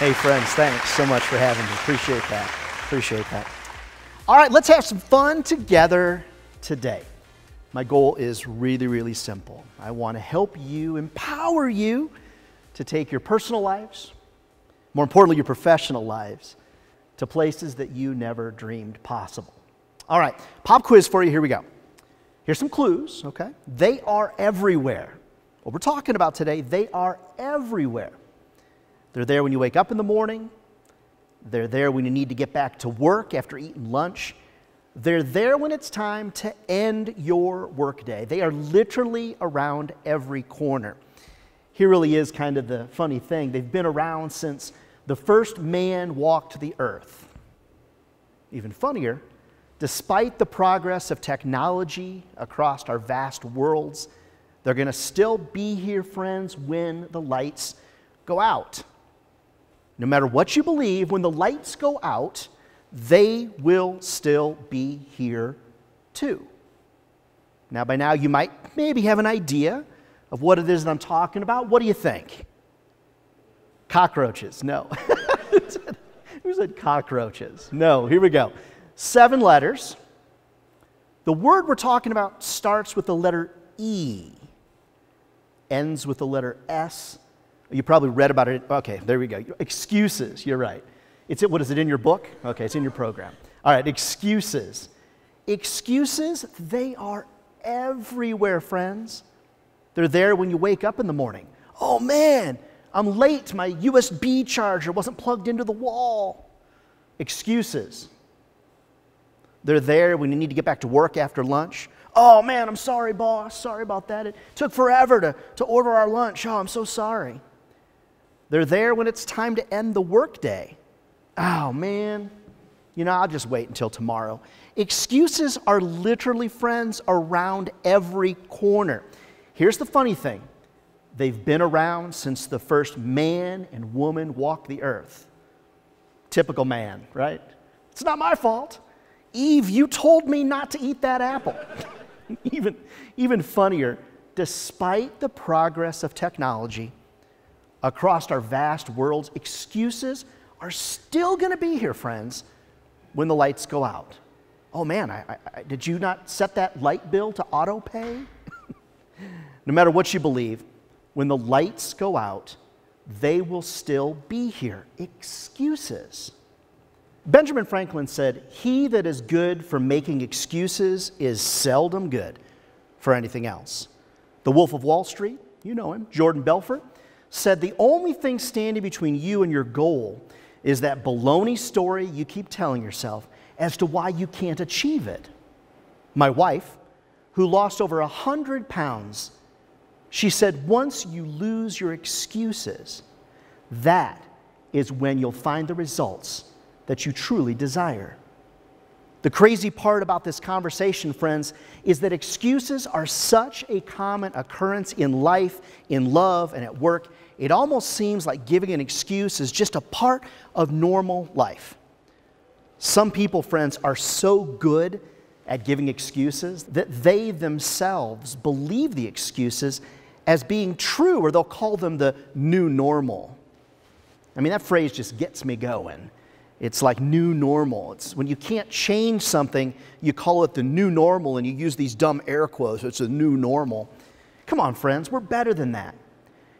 Hey, friends, thanks so much for having me. Appreciate that. Appreciate that. All right, let's have some fun together today. My goal is really, really simple. I want to help you, empower you to take your personal lives, more importantly, your professional lives, to places that you never dreamed possible. All right, pop quiz for you. Here we go. Here's some clues, okay? They are everywhere. What we're talking about today, they are everywhere. They're there when you wake up in the morning. They're there when you need to get back to work after eating lunch. They're there when it's time to end your workday. They are literally around every corner. Here really is kind of the funny thing. They've been around since the first man walked the earth. Even funnier, despite the progress of technology across our vast worlds, they're going to still be here, friends, when the lights go out. No matter what you believe, when the lights go out, they will still be here too. Now, by now, you might maybe have an idea of what it is that I'm talking about. What do you think? Cockroaches? No. Who said cockroaches? No, here we go. 7 letters. The word we're talking about starts with the letter E, ends with the letter S. You probably read about it. Okay, there we go. Excuses, you're right. What is it, in your book? Okay, it's in your program. All right, excuses. Excuses, they are everywhere, friends. They're there when you wake up in the morning. Oh man, I'm late. My USB charger wasn't plugged into the wall. Excuses. They're there when you need to get back to work after lunch. Oh man, I'm sorry, boss. Sorry about that. It took forever to order our lunch. Oh, I'm so sorry. They're there when it's time to end the workday. Oh man, I'll just wait until tomorrow. Excuses are literally, friends, around every corner. Here's the funny thing. They've been around since the first man and woman walked the earth. Typical man, right? It's not my fault. Eve, you told me not to eat that apple. Even funnier, despite the progress of technology across our vast worlds, excuses are still going to be here, friends, when the lights go out. Oh man, did you not set that light bill to auto pay? No matter what you believe, when the lights go out, they will still be here. Excuses. Benjamin Franklin said, "He that is good for making excuses is seldom good for anything else." The Wolf of Wall Street, you know him, Jordan Belfort, said, "The only thing standing between you and your goal is that baloney story you keep telling yourself as to why you can't achieve it." My wife, who lost over 100 pounds, she said, "Once you lose your excuses, that is when you'll find the results that you truly desire." The crazy part about this conversation, friends, is that excuses are such a common occurrence in life, in love, and at work. It almost seems like giving an excuse is just a part of normal life. Some people, friends, are so good at giving excuses that they themselves believe the excuses as being true, or they'll call them the new normal. I mean, that phrase just gets me going. It's like new normal. It's when you can't change something, you call it the new normal, and you use these dumb air quotes. It's a new normal. Come on, friends, we're better than that.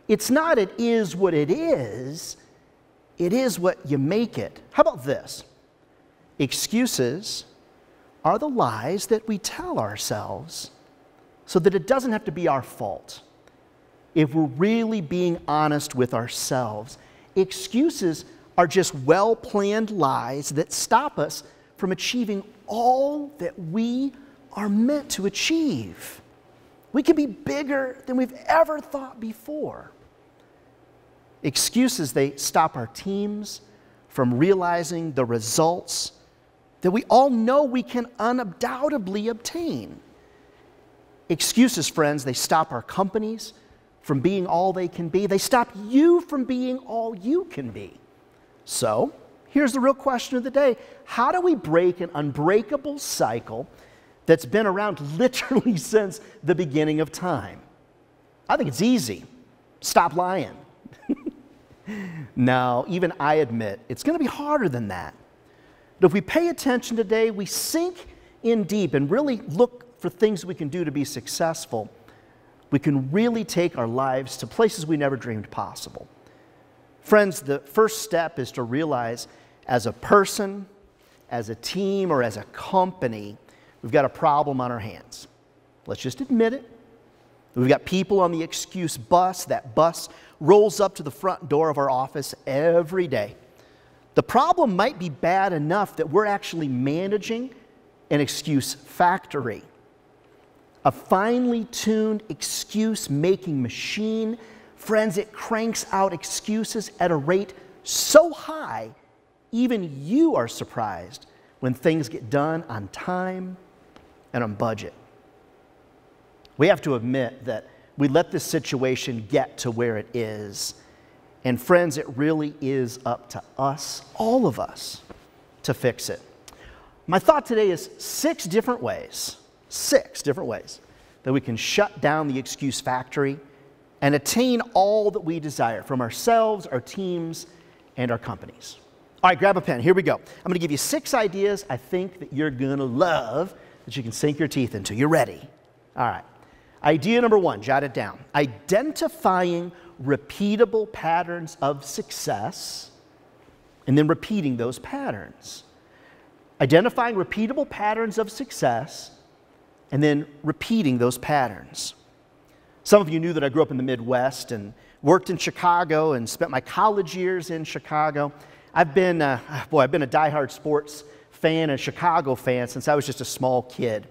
It's not it is what it is what you make it. How about this? Excuses are the lies that we tell ourselves so that it doesn't have to be our fault. If we're really being honest with ourselves, excuses are just well-planned lies that stop us from achieving all that we are meant to achieve. We can be bigger than we've ever thought before. Excuses, they stop our teams from realizing the results that we all know we can undoubtedly obtain. Excuses, friends, they stop our companies from being all they can be. They stop you from being all you can be. So, here's the real question of the day. How do we break an unbreakable cycle that's been around literally since the beginning of time? I think it's easy. Stop lying. Now, even I admit, it's going to be harder than that. But if we pay attention today, we sink in deep and really look for things we can do to be successful, we can really take our lives to places we never dreamed possible. Friends, the first step is to realize as a person, as a team, or as a company, we've got a problem on our hands. Let's just admit it. We've got people on the excuse bus. That bus rolls up to the front door of our office every day. The problem might be bad enough that we're actually managing an excuse factory. A finely tuned excuse-making machine. Friends, it cranks out excuses at a rate so high, even you are surprised when things get done on time and on budget. We have to admit that we let this situation get to where it is. And friends, it really is up to us, all of us, to fix it. My thought today is 6 different ways that we can shut down the excuse factory and attain all that we desire from ourselves, our teams, and our companies. All right, grab a pen. Here we go. I'm going to give you 6 ideas I think that you're going to love, that you can sink your teeth into. You ready? All right. Idea number 1, jot it down. Identifying repeatable patterns of success and then repeating those patterns. Identifying repeatable patterns of success and then repeating those patterns. Some of you knew that I grew up in the Midwest and worked in Chicago and spent my college years in Chicago. I've been a diehard sports fan and Chicago fan since I was just a small kid.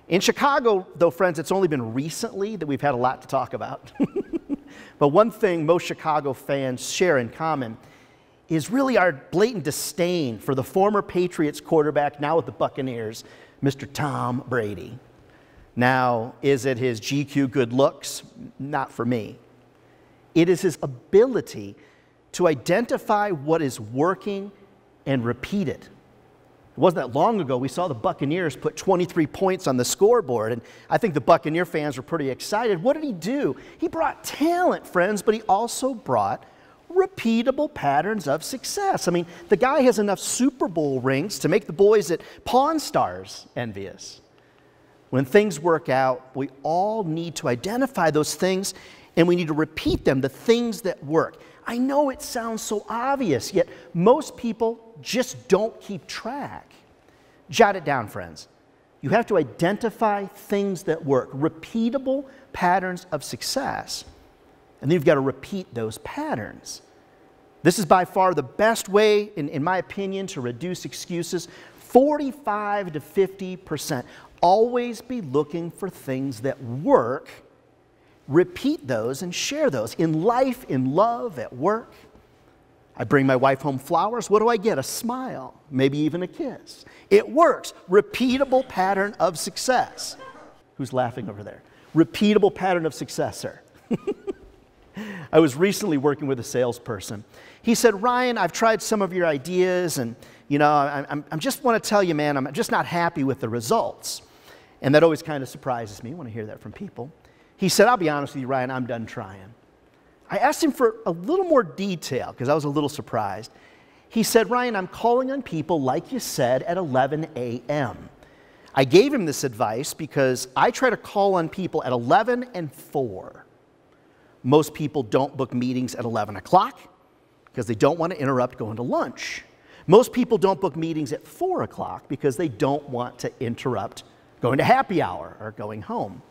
In Chicago, though, friends, it's only been recently that we've had a lot to talk about. But one thing most Chicago fans share in common is really our blatant disdain for the former Patriots quarterback, now with the Buccaneers, Mr. Tom Brady. Now, is it his GQ good looks? Not for me. It is his ability to identify what is working and repeat it. It wasn't that long ago we saw the Buccaneers put 23 points on the scoreboard, and I think the Buccaneer fans were pretty excited. What did he do? He brought talent, friends, but he also brought repeatable patterns of success. I mean, the guy has enough Super Bowl rings to make the boys at Pawn Stars envious. When things work out, we all need to identify those things, and we need to repeat them, the things that work. I know it sounds so obvious, yet most people just don't keep track. Jot it down, friends. You have to identify things that work, repeatable patterns of success. And then you've got to repeat those patterns. This is by far the best way, in my opinion, to reduce excuses. 45 to 50%. Always be looking for things that work. Repeat those and share those in life, in love, at work. I bring my wife home flowers. What do I get? A smile, maybe even a kiss. It works. Repeatable pattern of success. Who's laughing over there? Repeatable pattern of success, sir. I was recently working with a salesperson. He said, Ryan, I've tried some of your ideas, and I just want to tell you, man, I'm just not happy with the results. And that always kind of surprises me when I hear that from people. He said, I'll be honest with you, Ryan, I'm done trying. I asked him for a little more detail because I was a little surprised. He said, Ryan, I'm calling on people, like you said, at 11 a.m. I gave him this advice because I try to call on people at 11 and 4. Most people don't book meetings at 11 o'clock because they don't want to interrupt going to lunch. Most people don't book meetings at 4 o'clock because they don't want to interrupt going to happy hour or going home.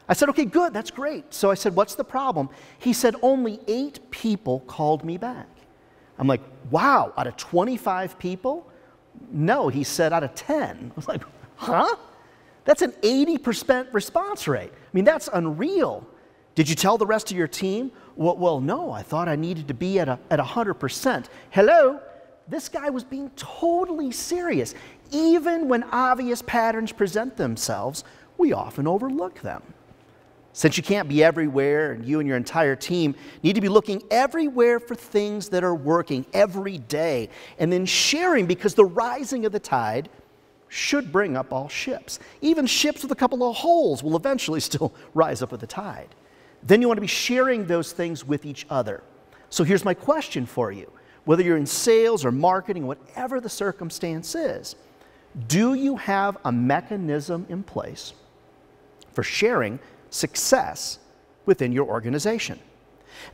I said, okay, good, that's great. So I said, what's the problem? He said, only 8 people called me back. I'm like, wow, out of 25 people? No, he said, out of 10. I was like, huh? That's an 80% response rate. I mean, that's unreal. Did you tell the rest of your team? Well, no, I thought I needed to be at 100%. Hello? This guy was being totally serious. Even when obvious patterns present themselves, we often overlook them. Since you can't be everywhere, and you and your entire team need to be looking everywhere for things that are working every day, and then sharing, because the rising of the tide should bring up all ships. Even ships with a couple of holes will eventually still rise up with the tide. Then you want to be sharing those things with each other. So here's my question for you. Whether you're in sales or marketing, whatever the circumstance is, do you have a mechanism in place for sharing success within your organization?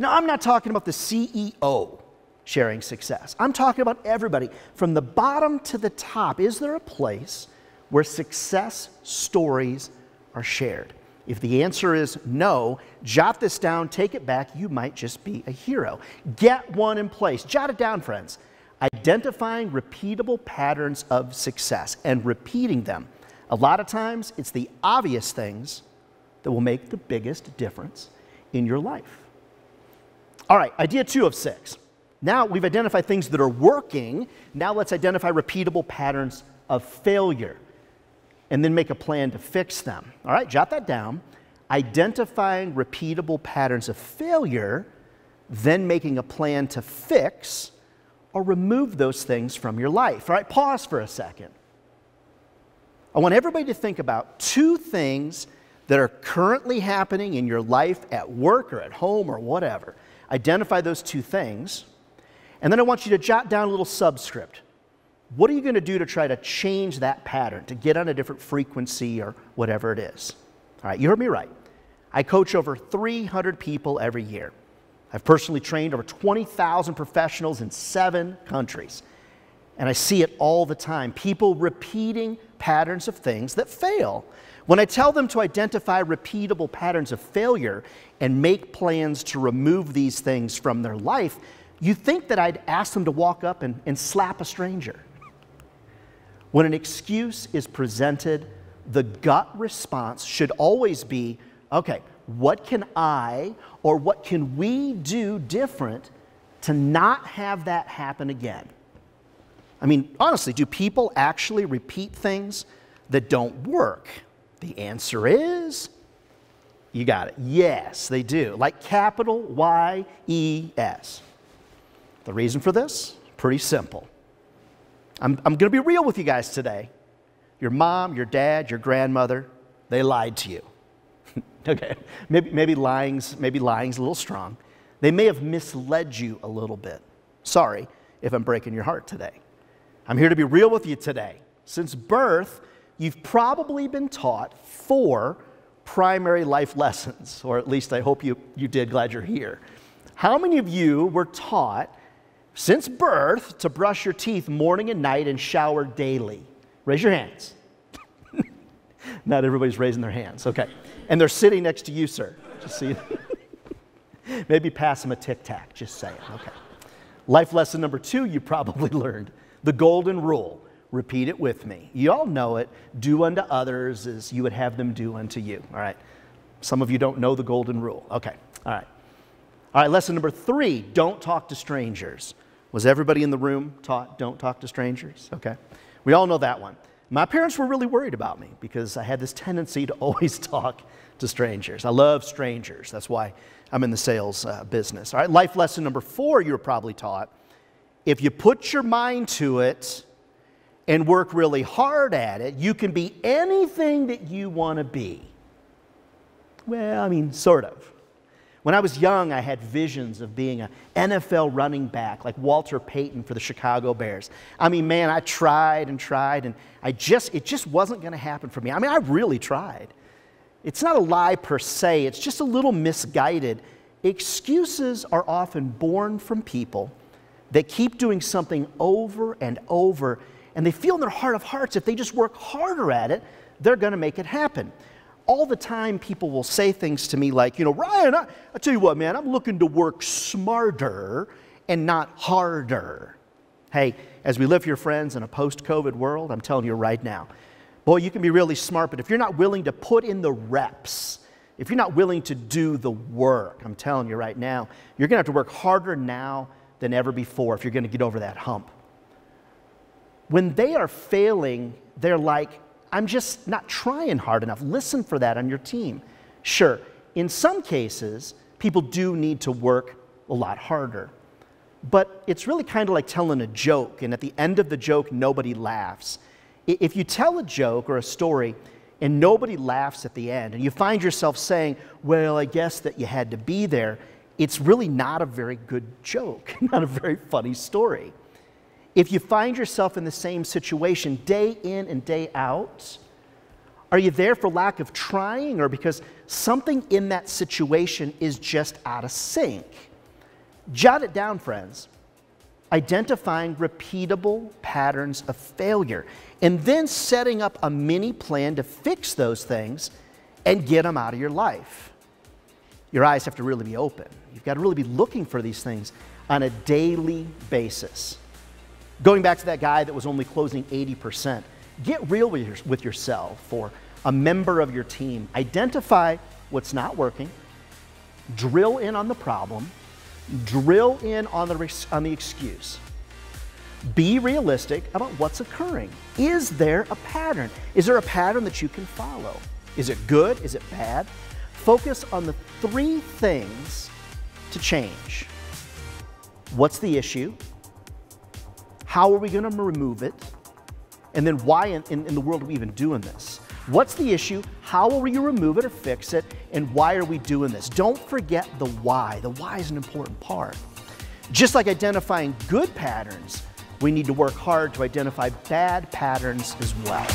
Now, I'm not talking about the CEO sharing success. I'm talking about everybody from the bottom to the top. Is there a place where success stories are shared? If the answer is no, jot this down, take it back. You might just be a hero. Get one in place. Jot it down, friends. Identifying repeatable patterns of success and repeating them. A lot of times, it's the obvious things that will make the biggest difference in your life. All right, idea 2 of 6. Now we've identified things that are working. Now let's identify repeatable patterns of failure and then make a plan to fix them. All right, jot that down. Identifying repeatable patterns of failure, then making a plan to fix or remove those things from your life. All right, pause for a second. I want everybody to think about 2 things that are currently happening in your life at work or at home or whatever. Identify those 2 things. And then I want you to jot down a little subscript. What are you going to do to try to change that pattern, to get on a different frequency or whatever it is? All right, you heard me right. I coach over 300 people every year. I've personally trained over 20,000 professionals in 7 countries. And I see it all the time. People repeating patterns of things that fail. When I tell them to identify repeatable patterns of failure and make plans to remove these things from their life, you think that I'd ask them to walk up and slap a stranger. When an excuse is presented, the gut response should always be, okay, what can I or what can we do different to not have that happen again? I mean, honestly, do people actually repeat things that don't work? The answer is, you got it, yes, they do. Like capital Y-E-S. The reason for this? Pretty simple. I'm going to be real with you guys today. Your mom, your dad, your grandmother, they lied to you. Okay, maybe lying's a little strong. They may have misled you a little bit. Sorry if I'm breaking your heart today. I'm here to be real with you today. Since birth, you've probably been taught 4 primary life lessons, or at least I hope you did, glad you're here. How many of you were taught since birth to brush your teeth morning and night and shower daily? Raise your hands. Not everybody's raising their hands, okay. And they're sitting next to you, sir. Just see. Maybe pass them a Tic Tac, just saying, okay. Life lesson number 2 you probably learned, the golden rule. Repeat it with me. You all know it. Do unto others as you would have them do unto you, all right. Some of you don't know the golden rule, okay, all right. All right, lesson number 3, don't talk to strangers. Was everybody in the room taught don't talk to strangers? Okay. We all know that one. My parents were really worried about me because I had this tendency to always talk to strangers. I love strangers. That's why I'm in the sales business. All right, life lesson number 4 you were probably taught. If you put your mind to it and work really hard at it, you can be anything that you want to be. Well, I mean, sort of. When I was young, I had visions of being an NFL running back like Walter Payton for the Chicago Bears. I mean, man, I tried and tried, and it just wasn't going to happen for me. I mean, I really tried. It's not a lie per se. It's just a little misguided. Excuses are often born from people that keep doing something over and over, and they feel in their heart of hearts if they just work harder at it, they're going to make it happen. All the time, people will say things to me like, Ryan, I tell you what, man, I'm looking to work smarter and not harder. Hey, as we live here, friends, in a post-COVID world, I'm telling you right now, boy, you can be really smart, but if you're not willing to put in the reps, if you're not willing to do the work, I'm telling you right now, you're going to have to work harder now than ever before if you're going to get over that hump. When they are failing, they're like, I'm just not trying hard enough. Listen for that on your team. Sure, in some cases, people do need to work a lot harder. But it's really kind of like telling a joke, and at the end of the joke, nobody laughs. If you tell a joke or a story and nobody laughs at the end, and you find yourself saying, well, I guess that you had to be there, it's really not a very good joke, not a very funny story. If you find yourself in the same situation day in and day out, are you there for lack of trying or because something in that situation is just out of sync? Jot it down, friends. Identifying repeatable patterns of failure and then setting up a mini plan to fix those things and get them out of your life. Your eyes have to really be open. You've got to really be looking for these things on a daily basis. Going back to that guy that was only closing 80%, get real with yourself or a member of your team. Identify what's not working, drill in on the problem, drill in on the excuse. Be realistic about what's occurring. Is there a pattern? Is there a pattern that you can follow? Is it good? Is it bad? Focus on the 3 things to change. What's the issue? How are we going to remove it? And then why in the world are we even doing this? What's the issue? How will you remove it or fix it? And why are we doing this? Don't forget the why. The why is an important part. Just like identifying good patterns, we need to work hard to identify bad patterns as well.